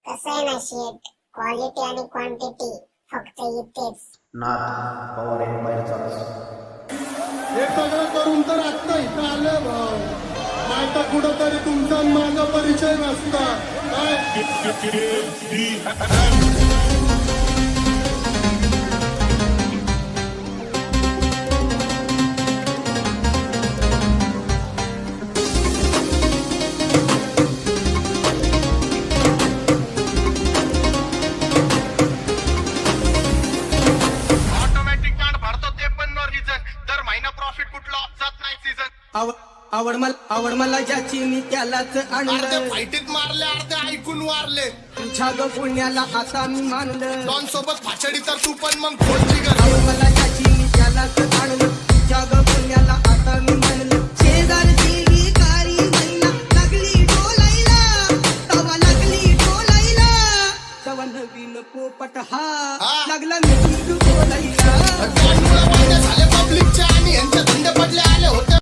कसं आहे ना शेट, क्वालिटी आणि क्वांटिटी फक्त इथेच. नाथ पवार एम्पायरचाच. हे सगळं करून तर आत्ता इथं आलं भाऊ, नाही तर कुठंतरी तुमचा आणि माझा परिचय नसता काय. ऑटोमॅटिक कार्ड भरतो ते पण नो रिझन. दर महिना प्रॉफिट कुठला जात नाही सीझन. आवड मला ज्याची मी त्यालाच अर्धे आणलं. फाईटीत मारले, अर्धे ऐकून वारले. तुझ्या ग पुण्याला आता मी मानलं. डॉन सोबत फाचडी तर तू पण मग खोलची गर. आवड मला ज्याची मी त्यालाच आणलं. तुझ्या ग पुण्याला आता मी मानलं. शेजारची भिकारी महिला लागली डोलायला, तवा लागली डोलायला. तवा नवीन पोपट हा लागला मी बोलायला.